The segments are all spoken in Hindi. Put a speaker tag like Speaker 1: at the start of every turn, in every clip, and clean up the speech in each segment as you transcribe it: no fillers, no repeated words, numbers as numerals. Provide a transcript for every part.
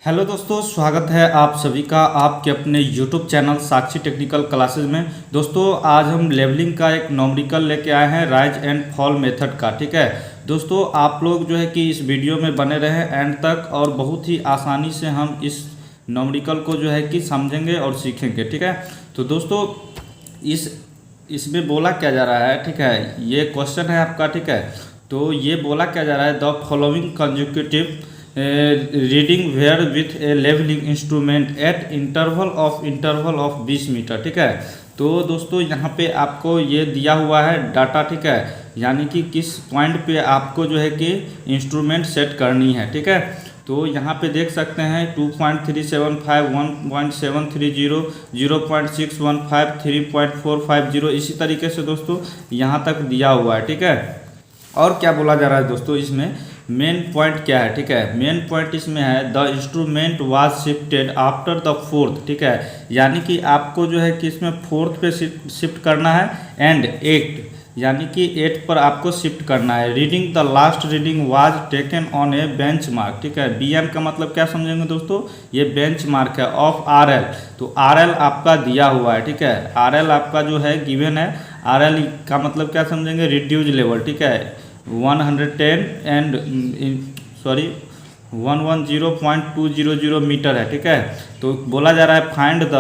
Speaker 1: हेलो दोस्तों, स्वागत है आप सभी का आपके अपने यूट्यूब चैनल साक्षी टेक्निकल क्लासेस में। दोस्तों आज हम लेवलिंग का एक नॉमरिकल लेके आए हैं राइज एंड फॉल मेथड का। ठीक है दोस्तों, आप लोग जो है कि इस वीडियो में बने रहें एंड तक और बहुत ही आसानी से हम इस नॉमरिकल को जो है कि समझेंगे और सीखेंगे। ठीक है, तो दोस्तों इसमें बोला क्या जा रहा है, ठीक है, ये क्वेश्चन है आपका। ठीक है, तो ये बोला क्या जा रहा है, the following consecutive reading were with a levelling instrument at interval of 20 metre. ठीक है, तो दोस्तों यहाँ पे आपको ये दिया हुआ है डाटा। ठीक है, यानी कि किस पॉइंट पे आपको जो है कि इंस्ट्रूमेंट सेट करनी है। ठीक है, तो यहाँ पे देख सकते हैं 2.375, 1.730, 0.615, 3.450, इसी तरीके से दोस्तों यहाँ तक दिया हुआ है। ठीक है, और क्या बोला जा रहा है दोस्तों, इसमें मेन पॉइंट क्या है। ठीक है, मेन पॉइंट इसमें है the instrument was shifted after the fourth. ठीक है, यानी कि आपको जो है कि इसमें फोर्थ पे शिफ्ट करना है एंड एट, यानी कि 8 पर आपको शिफ्ट करना है। Reading the last reading was taken on A bench mark. ठीक है, BM का मतलब क्या समझेंगे दोस्तों, ये बेंच मार्क है ऑफ RL। तो RL आपका दिया हुआ है। ठीक है, RL आपका जो है गिवन है। RL का मतलब क्या समझेंगे, रिड्यूज लेवल। ठीक है, 110 एंड 110.200 मीटर है। ठीक है, तो बोला जा रहा है find the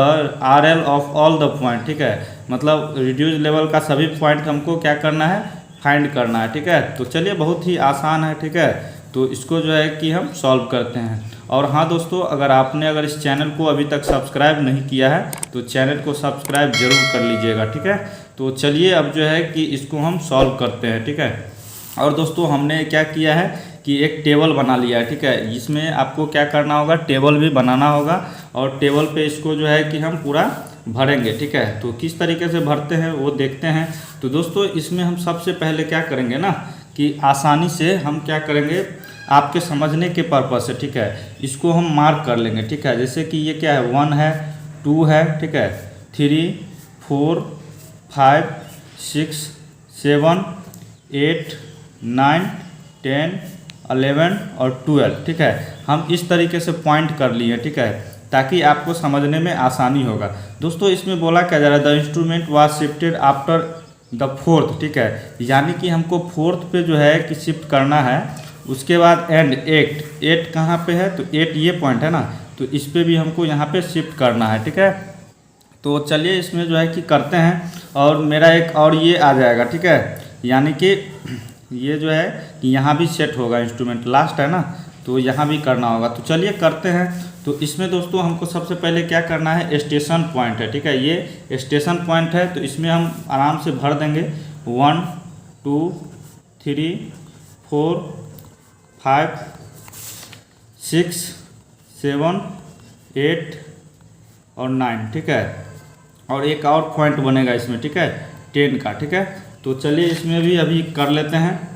Speaker 1: RL of all the point. ठीक है, मतलब रिड्यूस लेवल का सभी पॉइंट हमको क्या करना है, फाइंड करना है। ठीक है, तो चलिए बहुत ही आसान है। ठीक है, तो इसको जो है कि हम सॉल्व करते हैं। और हाँ दोस्तों, अगर इस चैनल को अभी तक सब्सक्राइब नहीं किया है तो चैनल को सब्सक्राइब जरूर कर लीजिएगा। ठीक है, तो चलिए अब जो है कि इसको हम सॉल्व करते हैं। ठीक है, और दोस्तों हमने क्या किया है कि एक टेबल बना लिया है। ठीक है, इसमें आपको क्या करना होगा, टेबल भी बनाना होगा और टेबल पे इसको जो है कि हम पूरा भरेंगे। ठीक है, तो किस तरीके से भरते हैं वो देखते हैं। तो दोस्तों इसमें हम सबसे पहले क्या करेंगे ना कि आसानी से हम क्या करेंगे, आपके समझने के पर्पज़ से, ठीक है, इसको हम मार्क कर लेंगे। ठीक है, जैसे कि ये क्या है, 1 है, 2 है, ठीक है, 3, 4, 5, 6, 7, 8, 9, 10, 11 और 12। ठीक है, हम इस तरीके से पॉइंट कर लिए। ठीक है, ताकि आपको समझने में आसानी होगा। दोस्तों इसमें बोला क्या जा रहा है, the instrument was shifted after the fourth. ठीक है, यानी कि हमको फोर्थ पे जो है कि शिफ्ट करना है। उसके बाद एंड 8 कहाँ पे है, तो 8 ये पॉइंट है ना, तो इस पर भी हमको यहाँ पे शिफ्ट करना है। ठीक है, तो चलिए इसमें जो है कि करते हैं और मेरा एक और ये आ जाएगा। ठीक है, यानी कि ये जो है कि यहाँ भी सेट होगा, इंस्ट्रूमेंट लास्ट है ना, तो यहाँ भी करना होगा। तो चलिए करते हैं। तो इसमें दोस्तों हमको सबसे पहले क्या करना है, स्टेशन पॉइंट है। ठीक है, ये स्टेशन पॉइंट है, तो इसमें हम आराम से भर देंगे 1 2 3 4 5 6 7 8 और 9। ठीक है, और एक और पॉइंट बनेगा इसमें। ठीक है, 10 का। ठीक है, तो चलिए इसमें भी अभी कर लेते हैं।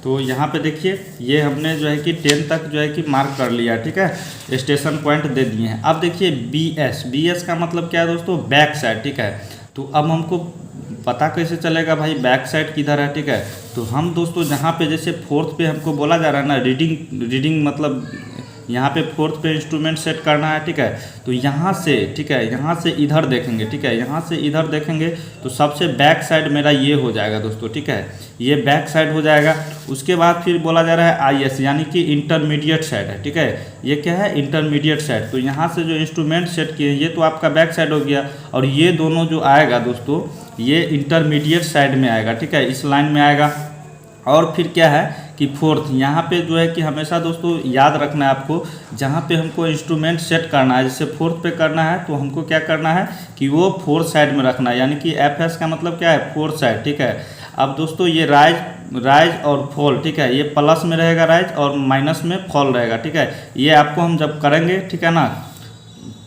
Speaker 1: तो यहाँ पे देखिए ये हमने जो है कि 10 तक जो है कि मार्क कर लिया। ठीक है, स्टेशन पॉइंट दे दिए हैं। अब देखिए BS का मतलब क्या है दोस्तों, बैक साइड। ठीक है, तो अब हमको पता कैसे चलेगा भाई बैक साइड किधर है। ठीक है, तो हम दोस्तों जहाँ पे जैसे फोर्थ पे हमको बोला जा रहा है ना, रीडिंग मतलब यहाँ पे फोर्थ पे इंस्ट्रूमेंट सेट करना है। ठीक है, तो यहाँ से, ठीक है, यहाँ से इधर देखेंगे। ठीक है, यहाँ से इधर देखेंगे तो सबसे बैक साइड मेरा ये हो जाएगा दोस्तों। ठीक है, ये बैक साइड हो जाएगा। उसके बाद फिर बोला जा रहा है IS, यानी कि इंटरमीडिएट साइड है। ठीक है, ये क्या है, इंटरमीडिएट साइड। तो यहाँ से जो इंस्ट्रूमेंट सेट किए ये तो आपका बैक साइड हो गया, और ये दोनों जो आएगा दोस्तों ये इंटरमीडिएट साइड में आएगा। ठीक है, इस लाइन में आएगा। और फिर क्या है कि फोर्थ, यहाँ पे जो है कि हमेशा दोस्तों याद रखना है आपको, जहाँ पे हमको इंस्ट्रूमेंट सेट करना है, जैसे फोर्थ पे करना है तो हमको क्या करना है कि वो फोर्थ साइड में रखना है, यानी कि FS का मतलब क्या है, फोर्थ साइड। ठीक है, अब दोस्तों ये राइज और फॉल, ठीक है, ये प्लस में रहेगा राइज और माइनस में फॉल रहेगा। ठीक है, ये आपको हम जब करेंगे, ठीक है ना,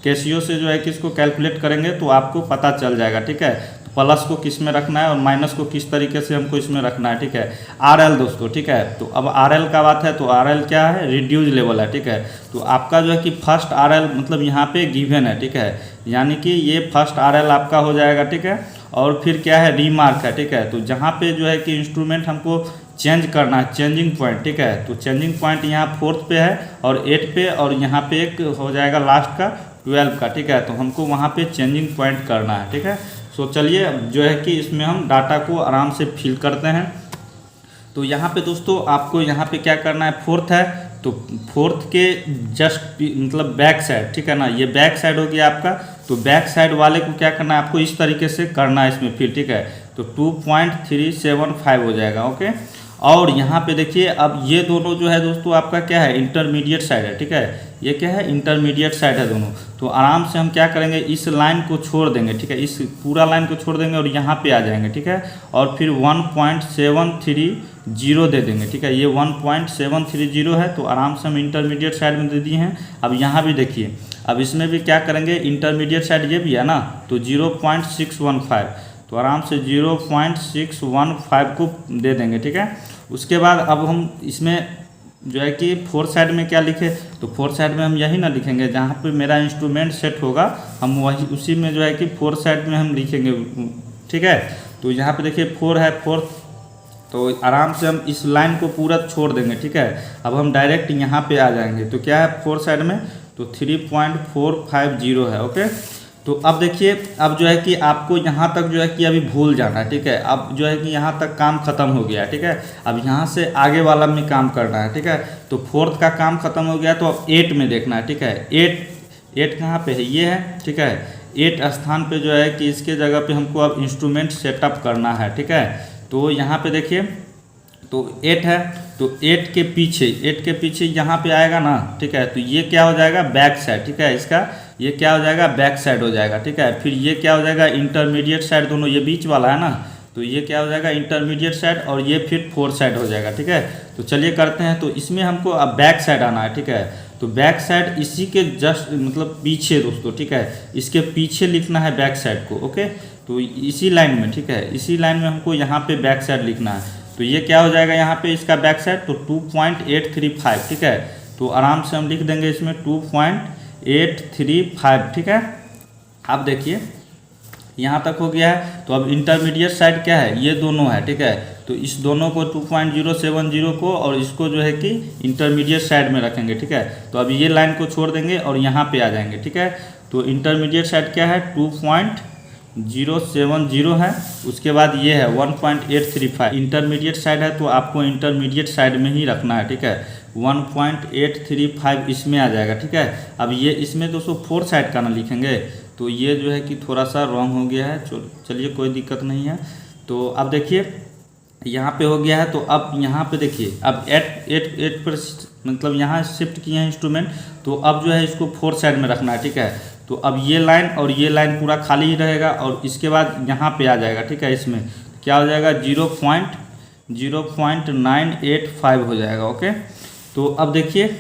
Speaker 1: कैसियो से जो है कि इसको कैलकुलेट करेंगे तो आपको पता चल जाएगा। ठीक है, प्लस को किस में रखना है और माइनस को किस तरीके से हमको इसमें रखना है। ठीक है, RL दोस्तों। ठीक है, तो अब RL का बात है तो RL क्या है, रिड्यूज लेवल है। ठीक है, तो आपका जो है कि फर्स्ट RL मतलब यहाँ पे गिवन है। ठीक है, यानी कि ये फर्स्ट RL आपका हो जाएगा। ठीक है, और फिर क्या है, रीमार्क है। ठीक है, तो जहाँ पे जो है कि इंस्ट्रूमेंट हमको चेंज करना है, चेंजिंग पॉइंट, ठीक है। तो चेंजिंग पॉइंट यहाँ 4th पे है और 8 पे, और यहाँ पे एक हो जाएगा लास्ट का 12 का, ठीक है। तो हमको वहाँ पे चेंजिंग पॉइंट करना है, ठीक है। सो चलिए जो है कि इसमें हम डाटा को आराम से फिल करते हैं। तो यहाँ पे दोस्तों आपको यहाँ पे क्या करना है, 4th है तो 4th के जस्ट मतलब बैक साइड, ठीक है ना, ये बैक साइड हो गया आपका। तो बैक साइड वाले को क्या करना है, आपको इस तरीके से करना है इसमें फिल, ठीक है। तो 2.375 हो जाएगा, ओके। और यहाँ पे देखिए अब ये दोनों जो है दोस्तों आपका क्या है, इंटरमीडिएट साइड है, ठीक है। ये क्या है, इंटरमीडिएट साइड है दोनों। तो आराम से हम क्या करेंगे, इस लाइन को छोड़ देंगे, ठीक है, इस पूरा लाइन को छोड़ देंगे और यहाँ पे आ जाएंगे, ठीक है। और फिर 1.730 दे देंगे, ठीक है। ये 1.730 है, तो आराम से हम इंटरमीडिएट साइड में दे दिए हैं। अब यहाँ भी देखिए, अब इसमें भी क्या करेंगे, इंटरमीडिएट साइड ये भी है ना, तो 0.615, तो आराम से 0.615 को दे देंगे, ठीक है। उसके बाद अब हम इसमें जो है कि 4th साइड में क्या लिखे, तो 4th साइड में हम यही ना लिखेंगे, जहाँ पे मेरा इंस्ट्रूमेंट सेट होगा हम वही उसी में जो है कि 4th साइड में हम लिखेंगे, ठीक है। तो यहाँ पे देखिए 4 है, 4th, तो आराम से हम इस लाइन को पूरा छोड़ देंगे, ठीक है। अब हम डायरेक्ट यहाँ पे आ जाएंगे, तो क्या है 4th साइड में, तो 3.450 है, ओके। तो अब देखिए, अब जो है कि आपको यहाँ तक जो है कि अभी भूल जाना है, ठीक है। अब जो है कि यहाँ तक काम खत्म हो गया है, ठीक है। अब यहाँ से आगे वाला में काम करना है, ठीक है। तो 4th का काम खत्म हो गया, तो अब 8 में देखना है, ठीक है। 8 कहाँ पे है, ये है, ठीक है। 8 स्थान पे जो है कि इसके जगह पे हमको अब इंस्ट्रूमेंट सेटअप करना है, ठीक है। तो यहाँ पे देखिए, तो 8 है, तो 8 के पीछे यहाँ पे आएगा ना, ठीक है। तो ये क्या हो जाएगा, बैक साइड, ठीक है। इसका ये क्या हो जाएगा, बैक साइड हो जाएगा, ठीक है। फिर ये क्या हो जाएगा, इंटरमीडिएट साइड, दोनों ये बीच वाला है ना, तो ये क्या हो जाएगा, इंटरमीडिएट साइड, और ये फिर 4th साइड हो जाएगा, ठीक है। तो चलिए करते हैं। तो इसमें हमको अब बैक साइड आना है, ठीक है। तो बैक साइड इसी के जस्ट मतलब पीछे दोस्तों, ठीक है, इसके पीछे लिखना है बैक साइड को, ओके। तो इसी लाइन में, ठीक है, इसी लाइन में हमको यहाँ पे बैक साइड लिखना है। तो ये क्या हो जाएगा यहाँ पे इसका बैक साइड, तो 2.835, ठीक है। तो आराम से हम लिख देंगे इसमें 2.835, ठीक है। अब देखिए यहाँ तक हो गया है। तो अब इंटरमीडिएट साइड क्या है, ये दोनों है, ठीक है। तो इस दोनों को 2.070 को और इसको जो है कि इंटरमीडिएट साइड में रखेंगे, ठीक है। तो अब ये लाइन को छोड़ देंगे और यहाँ पे आ जाएंगे, ठीक है। तो इंटरमीडिएट साइड क्या है, 2.070 है। उसके बाद ये है 1.835 इंटरमीडिएट साइड है, तो आपको इंटरमीडिएट साइड में ही रखना है, ठीक है। 1.835 इसमें आ जाएगा, ठीक है। अब ये इसमें दोस्तों 4th साइड का ना लिखेंगे, तो ये जो है कि थोड़ा सा रॉन्ग हो गया है, चलिए कोई दिक्कत नहीं है। तो अब देखिए यहाँ पे हो गया है। तो अब यहाँ पे देखिए, अब 8 पर मतलब यहाँ शिफ्ट किए हैं इंस्ट्रूमेंट, तो अब जो है इसको 4th साइड में रखना है, ठीक है। तो अब ये लाइन और ये लाइन पूरा खाली ही रहेगा, और इसके बाद यहाँ पे आ जाएगा, ठीक है। इसमें क्या हो जाएगा, 0.985 हो जाएगा, ओके। तो अब देखिए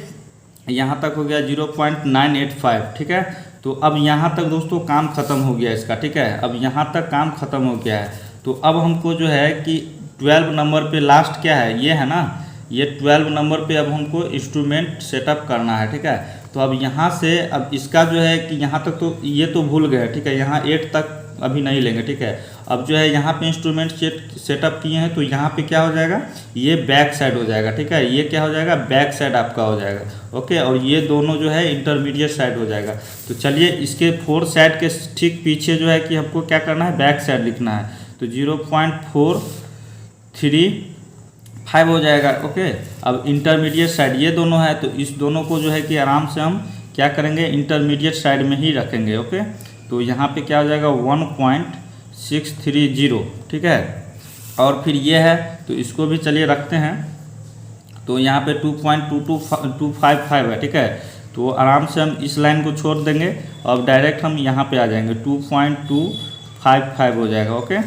Speaker 1: यहाँ तक हो गया 0.985, ठीक है। तो अब यहाँ तक दोस्तों काम खत्म हो गया इसका, ठीक है। अब यहाँ तक काम खत्म हो गया है। तो अब हमको जो है कि 12 नंबर पे लास्ट क्या है, ये है ना, ये 12 नंबर पे अब हमको इंस्ट्रूमेंट सेटअप करना है, ठीक है। तो अब यहाँ से अब इसका जो है कि यहाँ तक तो ये तो भूल गए, ठीक है। यहाँ 8 तक अभी नहीं लेंगे, ठीक है। अब जो है यहाँ पे इंस्ट्रूमेंट सेटअप किए हैं, तो यहाँ पे क्या हो जाएगा, ये बैक साइड हो जाएगा, ठीक है। ये क्या हो जाएगा, बैक साइड आपका हो जाएगा, ओके। और ये दोनों जो है इंटरमीडिएट साइड हो जाएगा। तो चलिए इसके 4th साइड के ठीक पीछे जो है कि हमको क्या करना है, बैक साइड लिखना है। तो 0.435 हो जाएगा, ओके। अब इंटरमीडिएट साइड ये दोनों है, तो इस दोनों को जो है कि आराम से हम क्या करेंगे, इंटरमीडिएट साइड में ही रखेंगे, ओके। तो यहाँ पे क्या हो जाएगा 1.630, ठीक है। और फिर ये है, तो इसको भी चलिए रखते हैं। तो यहाँ पे 2.255 है, ठीक है। तो आराम से हम इस लाइन को छोड़ देंगे और डायरेक्ट हम यहाँ पे आ जाएंगे, 2.255 हो जाएगा, ओके।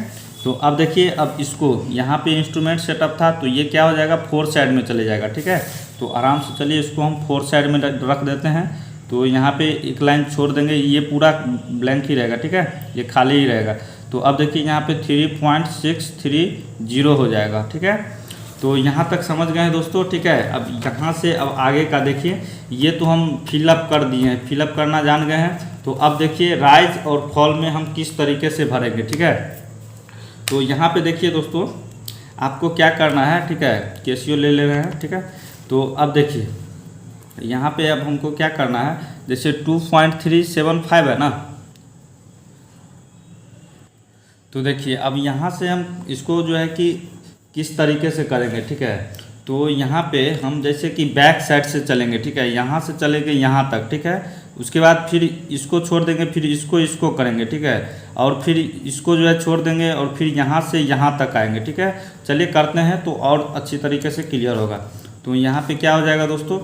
Speaker 1: तो अब देखिए, अब इसको यहाँ पे इंस्ट्रूमेंट सेटअप था, तो ये क्या हो जाएगा, 4th साइड में चले जाएगा, ठीक है। तो आराम से चलिए इसको हम 4th साइड में रख देते हैं। तो यहाँ पे एक लाइन छोड़ देंगे, ये पूरा ब्लैंक ही रहेगा, ठीक है, ये खाली ही रहेगा। तो अब देखिए यहाँ पे 3.630 हो जाएगा, ठीक है। तो यहाँ तक समझ गए हैं दोस्तों, ठीक है। अब यहाँ से अब आगे का देखिए, ये तो हम फिलअप कर दिए हैं, फिलअप करना जान गए हैं। तो अब देखिए राइज और फॉल में हम किस तरीके से भरेंगे, ठीक है। तो यहाँ पे देखिए दोस्तों, आपको क्या करना है, ठीक है, कैसियो ले लेना है, ठीक है। तो अब देखिए यहाँ पे अब हमको क्या करना है, जैसे 2.375 है ना, तो देखिए अब यहाँ से हम इसको जो है कि किस तरीके से करेंगे, ठीक है। तो यहाँ पे हम जैसे कि बैक साइड से चलेंगे, ठीक है, यहाँ से चलेंगे यहाँ तक, ठीक है। उसके बाद फिर इसको छोड़ देंगे, फिर इसको करेंगे, ठीक है, और फिर इसको जो है छोड़ देंगे और फिर यहाँ से यहाँ तक आएंगे, ठीक है। चलिए करते हैं तो और अच्छी तरीके से क्लियर होगा। तो यहाँ पे क्या हो जाएगा दोस्तों,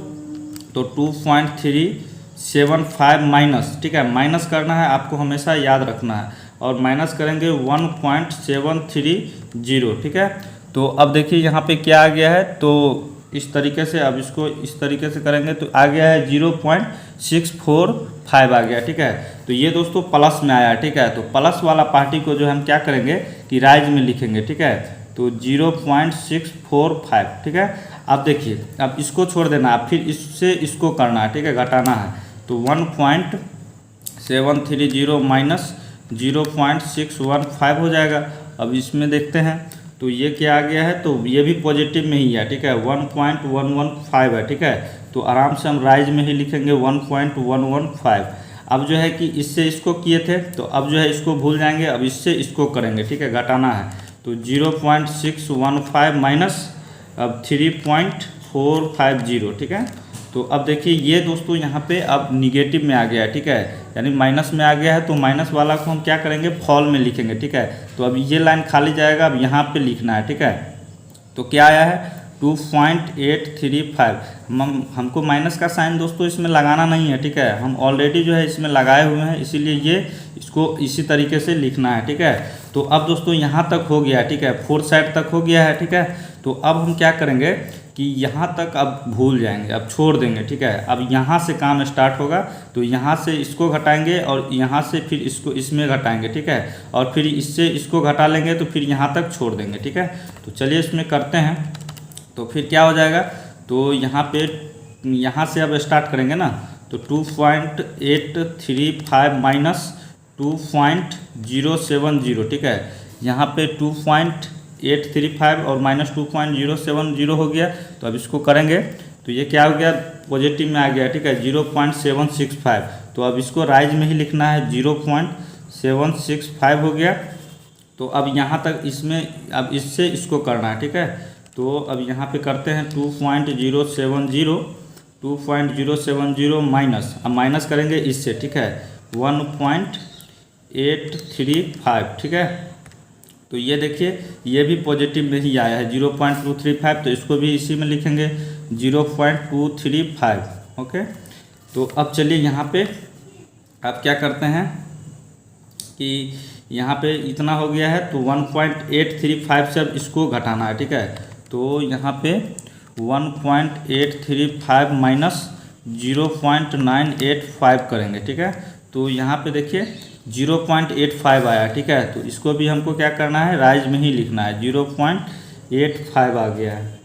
Speaker 1: तो 2.375 माइनस, ठीक है, माइनस करना है, आपको हमेशा याद रखना है, और माइनस करेंगे 1.730, ठीक है। तो अब देखिए यहाँ पे क्या आ गया है, तो इस तरीके से अब इसको इस तरीके से करेंगे तो आ गया है 0.645 आ गया, ठीक है। तो ये दोस्तों प्लस में आया, ठीक है। तो प्लस वाला पार्टी को जो हम क्या करेंगे कि राइज में लिखेंगे, ठीक है। तो 0.645, ठीक है। अब देखिए अब इसको छोड़ देना है, फिर इससे इसको करना है, ठीक है, घटाना है। तो 1.730 माइनस 0.615 हो जाएगा। अब इसमें देखते हैं तो ये क्या आ गया है, तो ये भी पॉजिटिव में ही है, ठीक है, 1.115 है, ठीक है। तो आराम से हम राइज में ही लिखेंगे 1.115। अब जो है कि इससे इसको किए थे, तो अब जो है इसको भूल जाएंगे, अब इससे इसको करेंगे, ठीक है, घटाना है। तो 0.615 माइनस अब 3.450, ठीक है। तो अब देखिए ये दोस्तों यहाँ पे अब निगेटिव में आ गया है, ठीक है, यानी माइनस में आ गया है। तो माइनस वाला को हम क्या करेंगे, फॉल में लिखेंगे, ठीक है। तो अब ये लाइन खाली जाएगा, अब यहाँ पे लिखना है, ठीक है। तो क्या आया है 2.835। हमको माइनस का साइन दोस्तों इसमें लगाना नहीं है, ठीक है, हम ऑलरेडी जो है इसमें लगाए हुए हैं, इसीलिए ये इसको इसी तरीके से लिखना है, ठीक है। तो अब दोस्तों यहाँ तक हो गया, ठीक है, 4 साइड तक हो गया है, ठीक है। तो अब हम क्या करेंगे कि यहाँ तक अब भूल जाएंगे, अब छोड़ देंगे, ठीक है। अब यहाँ से काम स्टार्ट होगा, तो यहाँ से इसको घटाएंगे और यहाँ से फिर इसको इसमें घटाएंगे, ठीक है, और फिर इससे इसको घटा लेंगे, तो फिर यहाँ तक छोड़ देंगे, ठीक है। तो चलिए इसमें करते हैं, तो फिर क्या हो जाएगा, तो यहाँ पे यहाँ से अब स्टार्ट करेंगे ना, तो 2.835 माइनस 2.070, ठीक है। यहाँ पे 2.835 और माइनस 2.070 हो गया। तो अब इसको करेंगे तो ये क्या हो गया, पॉजिटिव में आ गया, ठीक है, 0.765। तो अब इसको राइज में ही लिखना है, 0.765 हो गया। तो अब यहाँ तक इसमें अब इससे इसको करना है, ठीक है। तो अब यहाँ पे करते हैं 2.070 माइनस, अब माइनस करेंगे इससे, ठीक है, 1.835, ठीक है। तो ये देखिए ये भी पॉजिटिव में ही आया है 0.235, तो इसको भी इसी में लिखेंगे 0.235, ओके। तो अब चलिए यहाँ पे अब क्या करते हैं कि यहाँ पे इतना हो गया है, तो 1.835 से अब इसको घटाना है, ठीक है। तो यहाँ पे 1.835 माइनस 0.985 करेंगे, ठीक है। तो यहाँ पे देखिए 0.85 आया, ठीक है। तो इसको भी हमको क्या करना है, राइज में ही लिखना है, 0.85 आ गया है।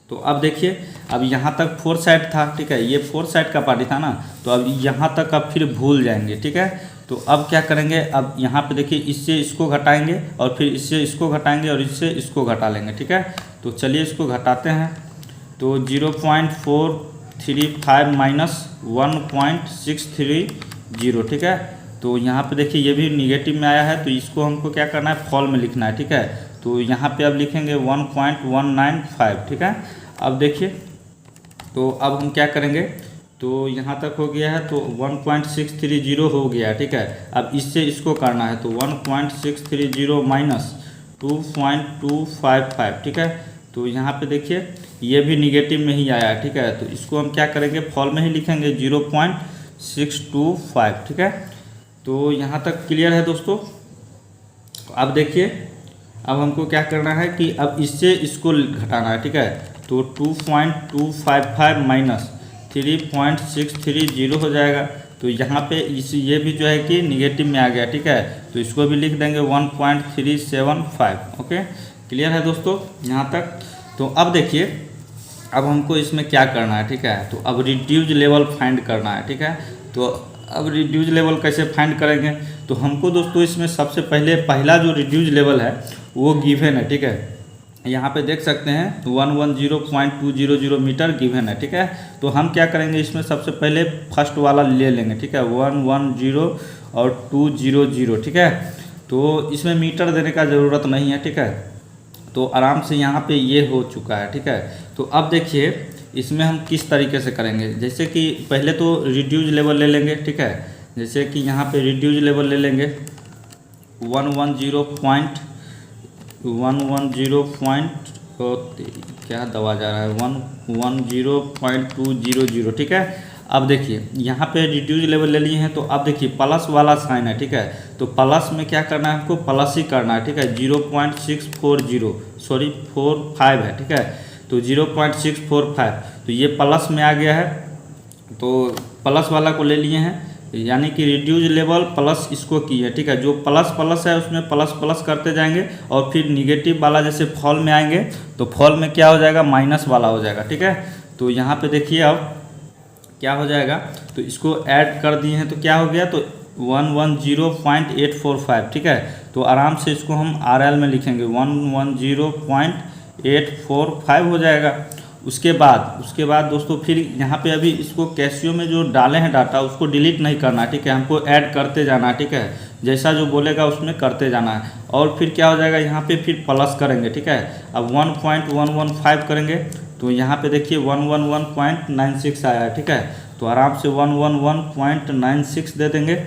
Speaker 1: तो अब देखिए अब यहाँ तक 4 साइड था, ठीक है, ये 4 साइड का पार्टी था ना, तो अब यहाँ तक अब फिर भूल जाएंगे, ठीक है। तो अब क्या करेंगे, अब यहाँ पे देखिए इससे इसको घटाएंगे और फिर इससे इसको घटाएंगे और इससे इसको घटा लेंगे, ठीक है। तो चलिए इसको घटाते हैं, तो 0.435 माइनस 1.630, ठीक है। तो यहाँ पे देखिए ये भी निगेटिव में आया है, तो इसको हमको क्या करना है, फॉल में लिखना है, ठीक है। तो यहाँ पे अब लिखेंगे 1.195, ठीक है। अब देखिए तो अब हम क्या करेंगे, तो यहाँ तक हो गया है, तो 1.630 हो गया है, ठीक है। अब इससे इसको करना है, तो 1.630 माइनस 2.255, ठीक है। तो यहाँ पे देखिए ये भी निगेटिव में ही आया है, ठीक है। तो इसको हम क्या करेंगे, फॉल में ही लिखेंगे 0.625, ठीक है। तो यहाँ तक क्लियर है दोस्तों। अब देखिए अब हमको क्या करना है कि अब इससे इसको घटाना है, ठीक है। तो 2.255 माइनस 3.630 हो जाएगा। तो यहाँ पे ये भी जो है कि निगेटिव में आ गया, ठीक है। तो इसको भी लिख देंगे 1.375, ओके। क्लियर है दोस्तों यहाँ तक। तो अब देखिए अब हमको इसमें क्या करना है, ठीक है। तो अब रिड्यूज लेवल फाइंड करना है, ठीक है। तो अब रिड्यूज लेवल कैसे फाइंड करेंगे, तो हमको दोस्तों इसमें सबसे पहले पहला जो रिड्यूज लेवल है वो गिवन है, ठीक है। यहाँ पे देख सकते हैं 110.200 मीटर गिवन है, ठीक है। तो हम क्या करेंगे, इसमें सबसे पहले फर्स्ट वाला ले लेंगे, ठीक है, 110 और 200, ठीक है। तो इसमें मीटर देने का ज़रूरत नहीं है, ठीक है। तो आराम से यहाँ पे ये हो चुका है, ठीक है। तो अब देखिए इसमें हम किस तरीके से करेंगे, जैसे कि पहले तो रिड्यूज लेवल ले लेंगे, ठीक है। जैसे कि यहाँ पे रिड्यूज लेवल ले लेंगे 110 क्या दबा जा रहा है 110.200, ठीक है। अब देखिए यहाँ पे रिड्यूज लेवल ले लिए हैं, तो अब देखिए प्लस वाला साइन है, ठीक है। तो प्लस में क्या करना है, हमको प्लस ही करना है, ठीक है। 0.645 है, ठीक है। तो 0.645, तो ये प्लस में आ गया है, तो प्लस वाला को ले लिए हैं, यानी कि रिड्यूज लेवल प्लस इसको की है, ठीक है। जो प्लस प्लस है उसमें प्लस प्लस करते जाएंगे, और फिर निगेटिव वाला जैसे फॉल में आएंगे तो फॉल में क्या हो जाएगा, माइनस वाला हो जाएगा, ठीक है। तो यहाँ पे देखिए अब क्या हो जाएगा, तो इसको ऐड कर दिए हैं तो क्या हो गया, तो 110.845, ठीक है। तो आराम से इसको हम RL में लिखेंगे 110.845 हो जाएगा। उसके बाद दोस्तों फिर यहाँ पे अभी इसको कैसियो में जो डाले हैं डाटा उसको डिलीट नहीं करना, ठीक है। हमको ऐड करते जाना, ठीक है। जैसा जो बोलेगा उसमें करते जाना है, और फिर क्या हो जाएगा, यहाँ पे फिर प्लस करेंगे, ठीक है। अब 1.115 करेंगे, तो यहाँ पे देखिए 111.96 आया है, ठीक है। तो आराम से 111.96 दे देंगे।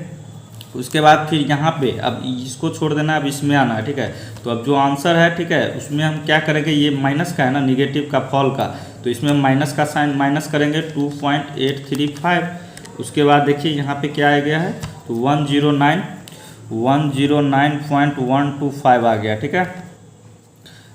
Speaker 1: उसके बाद फिर यहाँ पे अब इसको छोड़ देना, अब इसमें आना है, ठीक है। तो अब जो आंसर है, ठीक है, उसमें हम क्या करेंगे, ये माइनस का है ना, निगेटिव का फॉल का, तो इसमें माइनस का साइन माइनस करेंगे 2.835। उसके बाद देखिए यहाँ पे क्या आ गया है, तो 109.125 आ गया, ठीक है।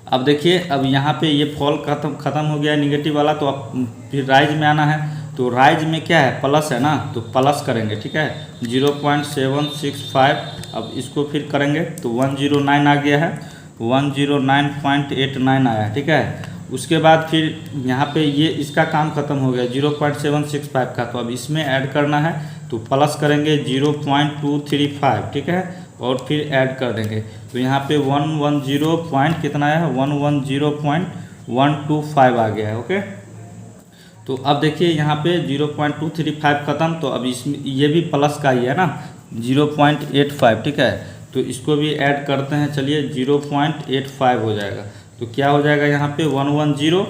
Speaker 1: अब देखिए अब यहाँ पे ये फॉल ख़त्म हो गया निगेटिव वाला, तो अब फिर राइज में आना है। तो राइज में क्या है, प्लस है ना, तो प्लस करेंगे, ठीक है, 0.765। अब इसको फिर करेंगे तो 109 आ गया है, 109.89 आया है, ठीक है। उसके बाद फिर यहाँ पे ये इसका काम ख़त्म हो गया 0.765 का, तो अब इसमें ऐड करना है, तो प्लस करेंगे 0.235, ठीक है, और फिर ऐड कर देंगे। तो यहाँ पे 110 पॉइंट कितना है, 110.125 आ गया है, ओके। तो अब देखिए यहाँ पे 0.235 ख़त्म, तो अब इसमें ये भी प्लस का ही है ना, 0.85, ठीक है। तो इसको भी ऐड करते हैं, चलिए 0.85 हो जाएगा। तो क्या हो जाएगा यहाँ पे 110,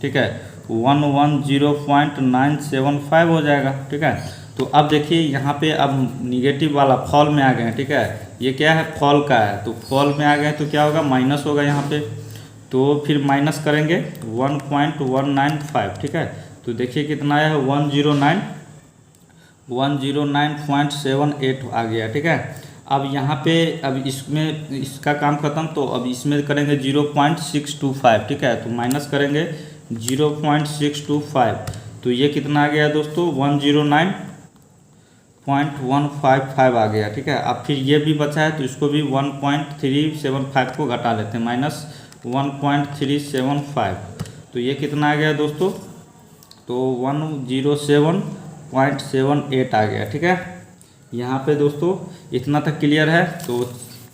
Speaker 1: ठीक है, 110.975 हो जाएगा, ठीक है। तो अब देखिए यहाँ पे अब निगेटिव वाला फॉल में आ गए हैं, ठीक है। ये क्या है, फॉल का है, तो फॉल में आ गए तो क्या होगा, माइनस होगा यहाँ पे। तो फिर माइनस करेंगे 1.195, ठीक है। तो देखिए कितना आया है, 109.78 आ गया, ठीक है। अब यहाँ पे अब इसमें इसका काम ख़त्म, तो अब इसमें करेंगे 0.625, ठीक है। तो माइनस करेंगे 0.625, तो ये कितना आ गया दोस्तों, 109.155 आ गया, ठीक है। अब फिर ये भी बचा है, तो इसको भी 1.375 को घटा लेते हैं, माइनस 1.375, तो ये कितना आ गया दोस्तों, तो 107.78 आ गया, ठीक है। यहाँ पे दोस्तों इतना तक क्लियर है। तो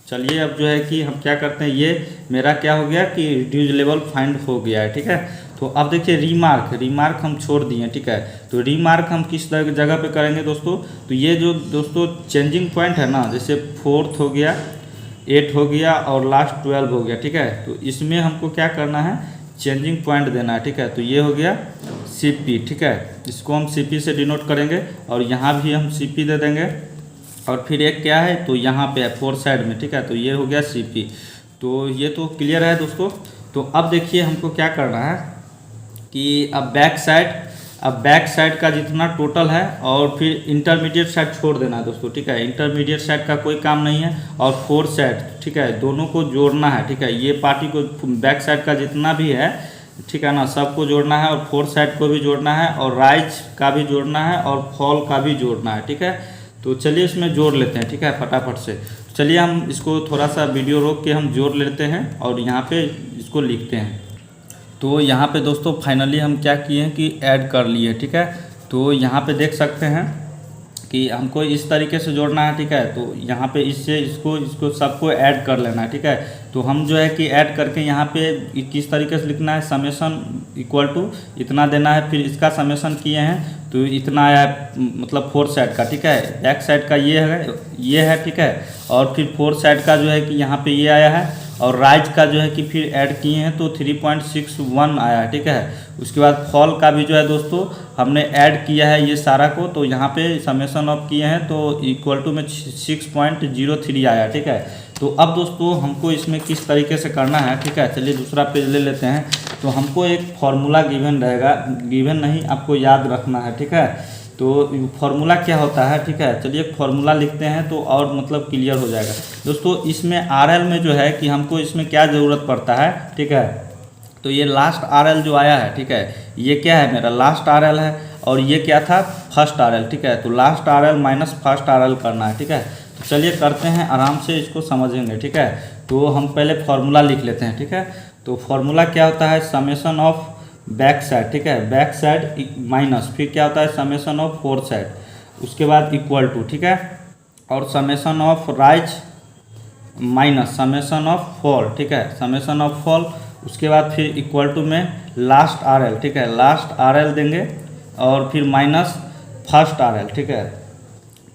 Speaker 1: चलिए अब जो है कि हम क्या करते हैं, ये मेरा क्या हो गया कि रिड्यूज लेवल फाइंड हो गया है, ठीक है। तो अब देखिए रिमार्क हम छोड़ दिए, ठीक है। तो रिमार्क हम किस जगह पे करेंगे दोस्तों, तो ये जो दोस्तों चेंजिंग पॉइंट है ना, जैसे 4th हो गया, 8 हो गया और लास्ट 12 हो गया, ठीक है। तो इसमें हमको क्या करना है, चेंजिंग पॉइंट देना है, ठीक है। तो ये हो गया CP, ठीक है, इसको हम CP से डिनोट करेंगे, और यहाँ भी हम CP दे देंगे, और फिर एक क्या है, तो यहाँ पे है 4 साइड में, ठीक है। तो ये हो गया CP। तो ये तो क्लियर है दोस्तों। तो अब देखिए हमको क्या करना है कि अब बैक साइड का जितना टोटल है, और फिर इंटरमीडिएट साइड छोड़ देना है दोस्तों, ठीक है। इंटरमीडिएट साइड का कोई काम नहीं है, और 4 साइड, ठीक है, दोनों को जोड़ना है, ठीक है। ये पार्टी को बैक साइड का जितना भी है, ठीक है ना, सबको जोड़ना है, और 4 साइड को भी जोड़ना है, और राइज का भी जोड़ना है, और फॉल का भी जोड़ना है, ठीक है। तो चलिए इसमें जोड़ लेते हैं, ठीक है, फटाफट से। चलिए हम इसको थोड़ा सा वीडियो रोक के हम जोड़ लेते हैं, और यहाँ पे इसको लिखते हैं। तो यहाँ पे दोस्तों फाइनली हम क्या किए हैं कि ऐड कर लिए, ठीक है। तो यहाँ पे देख सकते हैं कि हमको इस तरीके से जोड़ना है, ठीक है। तो यहाँ पे इससे इसको सबको ऐड कर लेना है, ठीक है। तो हम जो है कि ऐड करके यहाँ पे किस तरीके से लिखना है, समेसन इक्वल टू इतना देना है, फिर इसका समेसन किए हैं तो इतना आया है, मतलब 4 साइड का, ठीक है। बैक साइड का ये है, ठीक है। और फिर 4 साइड का जो है कि यहाँ पे ये आया है, और राइज का जो है कि फिर ऐड किए हैं तो 3.61 आया है, ठीक है। उसके बाद फॉल का भी जो है दोस्तों हमने ऐड किया है ये सारा को, तो यहाँ पे समेसन ऑफ किए हैं तो इक्वल टू में 6.03 आया, ठीक है। तो अब दोस्तों हमको इसमें किस तरीके से करना है, ठीक है। चलिए दूसरा पेज ले लेते हैं। तो हमको एक फॉर्मूला गिवन रहेगा, गिवन नहीं आपको याद रखना है, ठीक है। तो फार्मूला क्या होता है, ठीक है। चलिए फार्मूला लिखते हैं तो और मतलब क्लियर हो जाएगा दोस्तों। इसमें आरएल में जो है कि हमको इसमें क्या ज़रूरत पड़ता है, ठीक है। तो ये लास्ट आरएल जो आया है, ठीक है, ये क्या है, मेरा लास्ट आरएल है, और ये क्या था, फर्स्ट आरएल, ठीक है। तो last RL minus first RL करना है, ठीक है। तो चलिए करते हैं, आराम से इसको समझेंगे, ठीक है। तो हम पहले फार्मूला लिख लेते हैं, ठीक है। तो फार्मूला क्या होता है, समेसन ऑफ बैक साइड, ठीक है, बैक साइड माइनस फिर क्या होता है समेसन ऑफ 4 साइड, उसके बाद इक्वल टू, ठीक है, और summation of rise minus summation of fall, ठीक है, समेसन ऑफ फॉल। उसके बाद फिर इक्वल टू में लास्ट आरएल, ठीक है, लास्ट आरएल देंगे, और फिर माइनस फर्स्ट आरएल, ठीक है,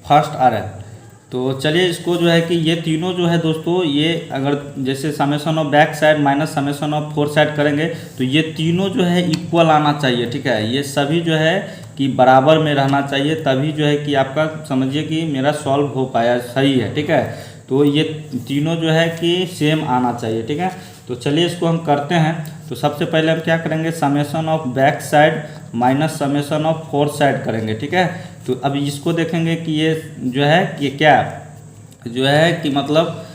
Speaker 1: फर्स्ट आरएल। तो चलिए इसको जो है कि ये तीनों जो है दोस्तों, ये अगर जैसे summation of back side minus summation of 4 side करेंगे तो ये तीनों जो है इक्वल आना चाहिए, ठीक है। ये सभी जो है कि बराबर में रहना चाहिए, तभी जो है कि आपका समझिए कि मेरा सॉल्व हो पाया, सही है, ठीक है। तो ये तीनों जो है कि सेम आना चाहिए, ठीक है। तो चलिए इसको हम करते हैं। तो सबसे पहले हम क्या करेंगे, summation of back side minus summation of 4 side करेंगे, ठीक है। तो अब इसको देखेंगे कि ये जो है कि क्या जो है कि मतलब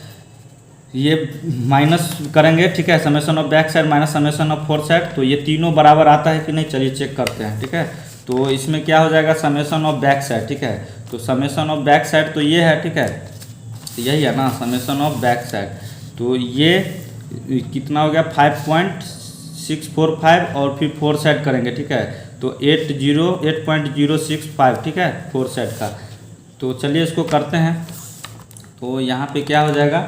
Speaker 1: ये माइनस करेंगे, ठीक है, summation of back side minus summation of 4 side, तो ये तीनों बराबर आता है कि नहीं, चलिए चेक करते हैं, ठीक है। तो इसमें क्या हो जाएगा, समेसन ऑफ बैक साइड, ठीक है। तो समेसन ऑफ बैक साइड तो ये है, ठीक है, यही है ना, समेसन ऑफ बैक साइड। तो ये कितना हो गया, 5.645, और फिर 4 साइड करेंगे, ठीक है। तो 8.065, ठीक है, 4 साइड का। तो चलिए इसको करते हैं। तो यहाँ पे क्या हो जाएगा,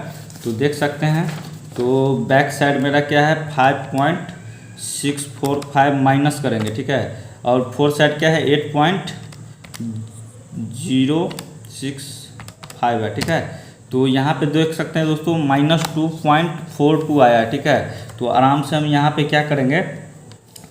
Speaker 1: तो देख सकते हैं। तो बैक साइड मेरा क्या है, 5.645 माइनस करेंगे, ठीक है, और 4 साइड क्या है, 8.065 है, ठीक है। तो यहाँ पे देख सकते हैं दोस्तों -2.42 आया है, ठीक है। तो आराम से हम यहाँ पे क्या करेंगे,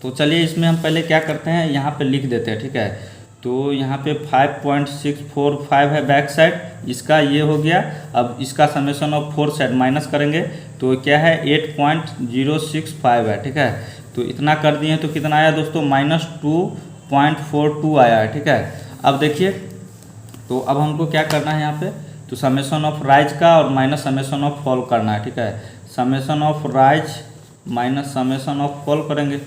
Speaker 1: तो चलिए इसमें हम पहले क्या करते हैं, यहाँ पे लिख देते हैं, ठीक है। तो यहाँ पे 5.645 है बैक साइड, इसका ये हो गया। अब इसका समेसन ऑफ 4 साइड माइनस करेंगे तो क्या है, 8.065 है, ठीक है। तो इतना कर दिए तो कितना आया दोस्तों, -2.42 आया है, ठीक है। अब देखिए, तो अब हमको क्या करना है यहाँ पे, तो समेसन ऑफ राइज का और माइनस समेसन ऑफ फॉल करना है, ठीक है। Summation of rise minus summation of fall करेंगे।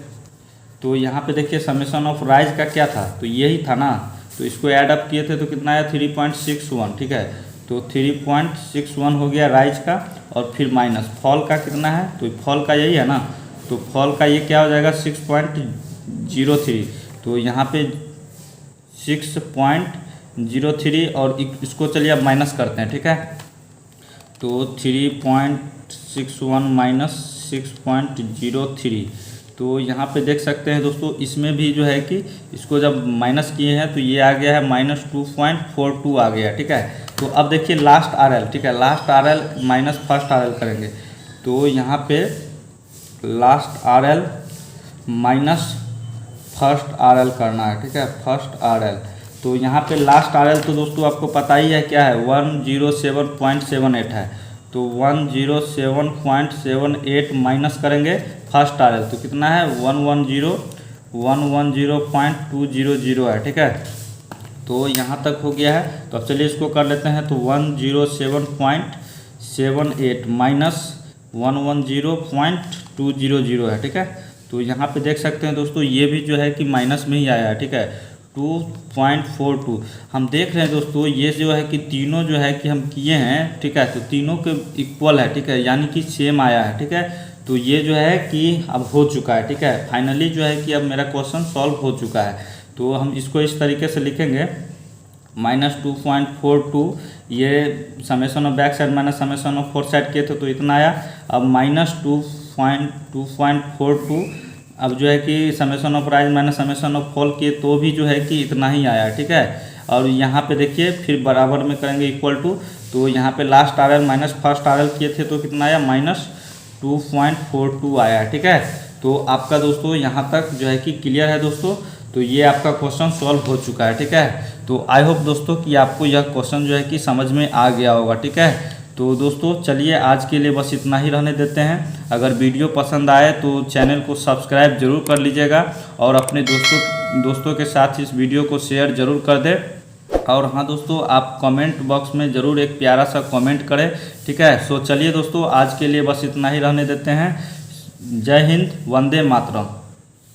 Speaker 1: तो यहाँ पे देखिए समेसन ऑफ राइज का क्या था, तो यही था ना, तो इसको ऐड अप किए थे तो कितना आया, 3.61, ठीक है। तो 3.61 हो गया राइज का, और फिर माइनस फॉल का कितना है, तो फॉल का यही है ना, तो फॉल का ये क्या हो जाएगा, 6.03। तो यहाँ पे 6.03, और इसको चलिए अब माइनस करते हैं, ठीक है। तो 3.61 माइनस 6.03, तो यहाँ पे देख सकते हैं दोस्तों, इसमें भी जो है कि इसको जब माइनस किए हैं तो ये आ गया है -2.42 आ गया, ठीक है। तो अब देखिए लास्ट आरएल, ठीक है, last RL minus first RL करेंगे। तो यहाँ पे last RL minus first RL करना है, ठीक है, फर्स्ट आरएल। तो यहाँ पे लास्ट आरएल तो दोस्तों आपको पता ही है क्या है, 107.78 है। तो 107.78 माइनस करेंगे फर्स्ट आरएल, तो कितना है, 110.200 है, ठीक है। तो यहाँ तक हो गया है। तो अब चलिए इसको कर लेते हैं। तो 107.78 माइनस 110.200 है, ठीक है। तो यहाँ पे देख सकते हैं दोस्तों, ये भी जो है कि माइनस में ही आया है, ठीक है, 2.42। हम देख रहे हैं दोस्तों, ये जो है कि तीनों जो है कि हम किए हैं, ठीक है, तो तीनों के इक्वल है, ठीक है, यानी कि सेम आया है, ठीक है। तो ये जो है कि अब हो चुका है, ठीक है, फाइनली जो है कि अब मेरा क्वेश्चन सॉल्व हो चुका है। तो हम इसको इस तरीके से लिखेंगे, -2.42, ये summation of back side minus summation of four side किए थे तो इतना आया। अब -2.42, अब जो है कि summation of rise minus summation of fall किए तो भी जो है कि इतना ही आया, ठीक है। और यहाँ पे देखिए फिर बराबर में करेंगे इक्वल टू, तो यहाँ पे last RL minus first RL किए थे तो कितना आया, -2.42 आया, ठीक है। तो आपका दोस्तों यहाँ तक जो है कि क्लियर है दोस्तों। तो ये आपका क्वेश्चन सॉल्व हो चुका है, ठीक है। तो आई होप दोस्तों कि आपको यह क्वेश्चन जो है कि समझ में आ गया होगा, ठीक है। तो दोस्तों चलिए आज के लिए बस इतना ही रहने देते हैं। अगर वीडियो पसंद आए तो चैनल को सब्सक्राइब जरूर कर लीजिएगा और अपने दोस्तों के साथ इस वीडियो को शेयर जरूर कर दें। और हाँ दोस्तों, आप कमेंट बॉक्स में ज़रूर एक प्यारा सा कमेंट करें, ठीक है। सो चलिए दोस्तों आज के लिए बस इतना ही रहने देते हैं। जय हिंद, वंदे मातरम।